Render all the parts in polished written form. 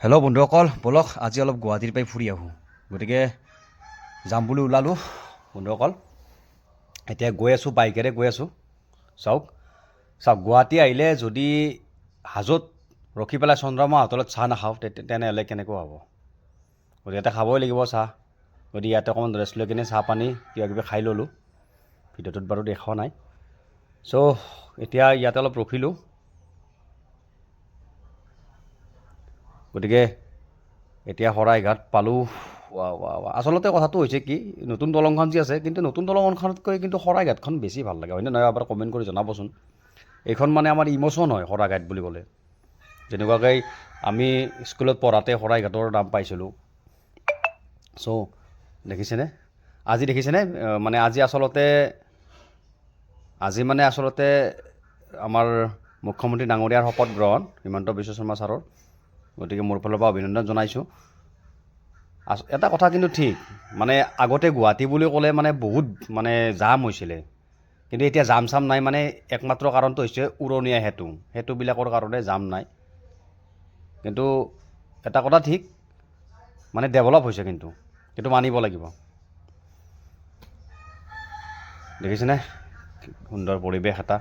Hello' বন্ধুসকল, বলক আজি অলপ গুৱাহাটীৰ পৰা ফুৰি আহোঁ। গতিকে যাম বুলি ওলালোঁ বন্ধুসকল। এতিয়া গৈ আছোঁ, বাইকেৰে গৈ আছোঁ। চাওক গুৱাহাটী আহিলে যদি হাজোত ৰখি পেলাই চন্দ্ৰমা হোটেলত চাহ নাখাওঁ তেনেহ'লে কেনেকুৱা হ'ব। গতিকে ইয়াতে খাবই লাগিব চাহ। গতিকে ইয়াতে অকণমান ৰেষ্ট লৈ কিনে চাহ পানী কিবাকিবি খাই ল'লোঁ। ভিডিঅ'টোত বাৰু দেখুওৱা নাই। চ' এতিয়া ইয়াতে অলপ ৰখিলোঁ। গতিকে এতিয়া শৰাইঘাট পালোঁ। আচলতে কথাটো হৈছে কি, নতুন দলংখন যে আছে, কিন্তু নতুন দলংখনতকৈ কিন্তু শৰাইঘাটখন বেছি ভাল লাগে, হয়নে নহয়? এবাৰ কমেণ্ট কৰি জনাবচোন। এইখন মানে আমাৰ ইম'চন হয় শৰাইঘাট বুলি ক'লে। যেনেকুৱাকৈ আমি স্কুলত পঢ়াতে শৰাইঘাটৰ নাম পাইছিলোঁ। চ' দেখিছেনে আজি দেখিছেনে মানে আজি আচলতে আমাৰ মুখ্যমন্ত্ৰী ডাঙৰীয়াৰ শপত গ্ৰহণ হিমন্ত বিশ্ব শৰ্মা ছাৰৰ। গতিকে মোৰ ফালৰ পৰা অভিনন্দন জনাইছোঁ। এটা কথা কিন্তু ঠিক, মানে আগতে গুৱাহাটী বুলি ক'লে মানে বহুত মানে জাম হৈছিলে, কিন্তু এতিয়া জাম চাম নাই। মানে একমাত্ৰ কাৰণটো হৈছে উৰণীয়া সেতুবিলাকৰ কাৰণে জাম নাই। কিন্তু এটা কথা ঠিক, মানে ডেভেলপ হৈছে, কিন্তু সেইটো মানিব লাগিব। দেখিছেনে সুন্দৰ পৰিৱেশ এটা।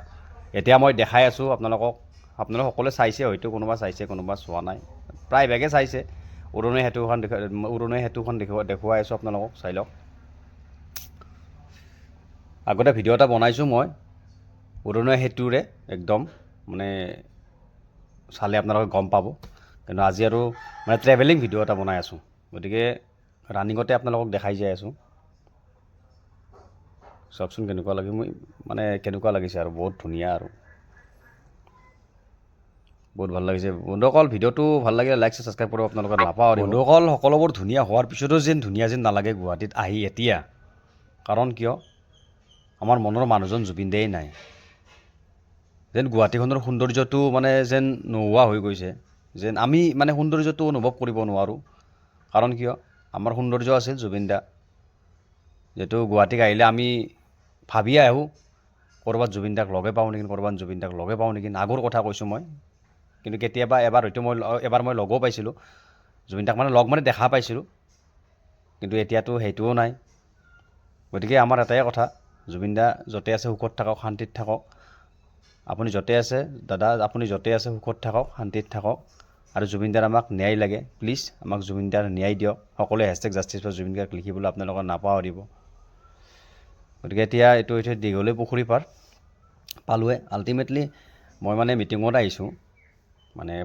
এতিয়া মই দেখাই আছোঁ আপোনালোকক। আপোনালোক সকলোৱে চাইছে হয়তো, কোনোবা চাইছে কোনোবা চোৱা নাই, প্ৰায়ভাগে চাইছে। উৰণীয়া সেতুখন দেখুৱাই আছোঁ আপোনালোকক, চাই লওক। আগতে ভিডিঅ' এটা বনাইছোঁ মই উৰণীয়া সেতুৰে, একদম মানে চালে আপোনালোকে গম পাব। কিন্তু আজি আৰু মানে ট্ৰেভেলিং ভিডিঅ' এটা বনাই আছোঁ। গতিকে ৰানিঙতে আপোনালোকক দেখাই যাই আছোঁ। চাওকচোন কেনেকুৱা লাগে, কেনেকুৱা লাগিছে আৰু বহুত ধুনীয়া আৰু বহুত ভাল লাগিছে। বন্ধুসকল ভিডিঅ'টো ভাল লাগিলে লাইক ছাবস্ক্ৰাইব কৰিব আপোনালোকে নাপাহৰিব। বন্ধুসকল সকলোবোৰ ধুনীয়া হোৱাৰ পিছতো যেন ধুনীয়া নালাগে গুৱাহাটীত আহি এতিয়া। কাৰণ কিয়, আমাৰ মনৰ মানুহজন জুবিন দাই নাই। যেন গুৱাহাটীখনৰ সৌন্দৰ্যটো মানে যেন নোহোৱা হৈ গৈছে। যেন আমি মানে সৌন্দৰ্যটো অনুভৱ কৰিব নোৱাৰোঁ। কাৰণ কিয়, আমাৰ সৌন্দৰ্য আছিল জুবিন দা। যিহেতু গুৱাহাটীত আহিলে আমি ভাবিয়ে আহোঁ ক'ৰবাত জুবিন দাক লগে পাওঁ নেকি, আগৰ কথা কৈছোঁ মই। কিন্তু কেতিয়াবা এবাৰ মই লগো পাইছিলোঁ জুবিন দাক, মানে দেখা পাইছিলোঁ। কিন্তু এতিয়াতো সেইটোও নাই। গতিকে আমাৰ এটাই কথা, জুবিন দা য'তে আছে সুখত থাকক, শান্তিত থাকক। আপুনি য'তে আছে দাদা, আপুনি য'তে আছে সুখত থাকক, শান্তিত থাকক। আৰু জুবিন দাৰ আমাক ন্যায় লাগে। প্লিজ আমাক জুবিন দাৰ ন্যায় দিয়ক। সকলোৱে #জাষ্টিছ ফৰ জুবিন গাৰ্গ লিখিবলৈ আপোনালোকে নাপাহৰিব। গতিকে এতিয়া এইটো হৈছে দীঘলী পুখুৰী পাৰ পালোৱে। আল্টিমেটলি মই মিটিঙত আহিছোঁ,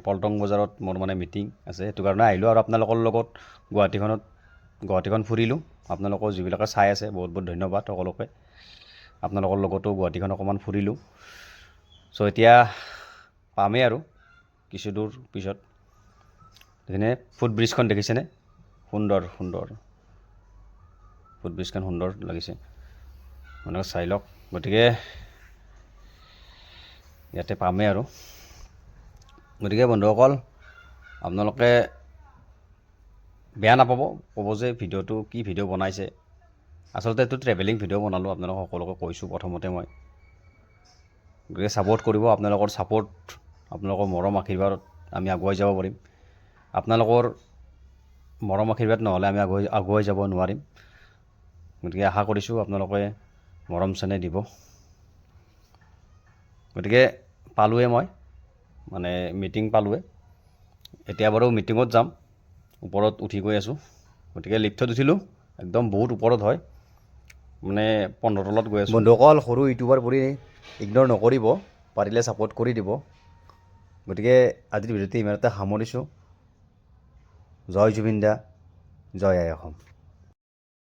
পল্টন বজাৰত মোৰ মিটিং আছে, সেইটো কাৰণে আহিলোঁ। আৰু আপোনালোকৰ লগত গুৱাহাটীখন ফুৰিলোঁ। আপোনালোকৰ যিবিলাকে চাই আছে বহুত বহুত ধন্যবাদ সকলোকে। আপোনালোকৰ লগতো গুৱাহাটীখন অকণমান ফুৰিলোঁ। চ' এতিয়া পামেই আৰু কিছু দূৰ পিছত। সেইখিনি ফুটব্ৰিজখন দেখিছেনে, সুন্দৰ ফুটব্ৰিজখন সুন্দৰ লাগিছে, চাই লওক। গতিকে ইয়াতে পামেই আৰু। গতিকে বন্ধুসকল আপোনালোকে বেয়া নাপাব, ক'ব যে ভিডিঅ'টো কি ভিডিঅ' বনাইছে। আচলতে এইটো ট্ৰেভেলিং ভিডিঅ' বনালোঁ, আপোনালোকক সকলোকে কৈছোঁ প্ৰথমতে মই। গতিকে ছাপোৰ্ট কৰিব। আপোনালোকৰ ছাপোৰ্ট, আপোনালোকৰ মৰম আশীৰ্বাদত আমি আগুৱাই যাব পাৰিম। আপোনালোকৰ মৰম আশীৰ্বাদ নহ'লে আমি আগুৱাই যাব নোৱাৰিম। গতিকে আশা কৰিছোঁ আপোনালোকে মৰম চেনেহ দিব। গতিকে পালোৱে মই মিটিং পালোৱে। এতিয়া বাৰু মিটিঙত যাম, ওপৰত উঠি গৈ আছোঁ। গতিকে লিফ্টত উঠিলোঁ, একদম বহুত ওপৰত হয়, 15 তলত গৈ আছোঁ। বন্ধুসকল সৰু ইউটিউবাৰ বুলি ইগন'ৰ নকৰিব, পাৰিলে ছাপোৰ্ট কৰি দিব। গতিকে আজিৰ ভিডিঅ'টো ইমানতে সামৰিছোঁ। জয় জুবিন দা, জয় আই অসম।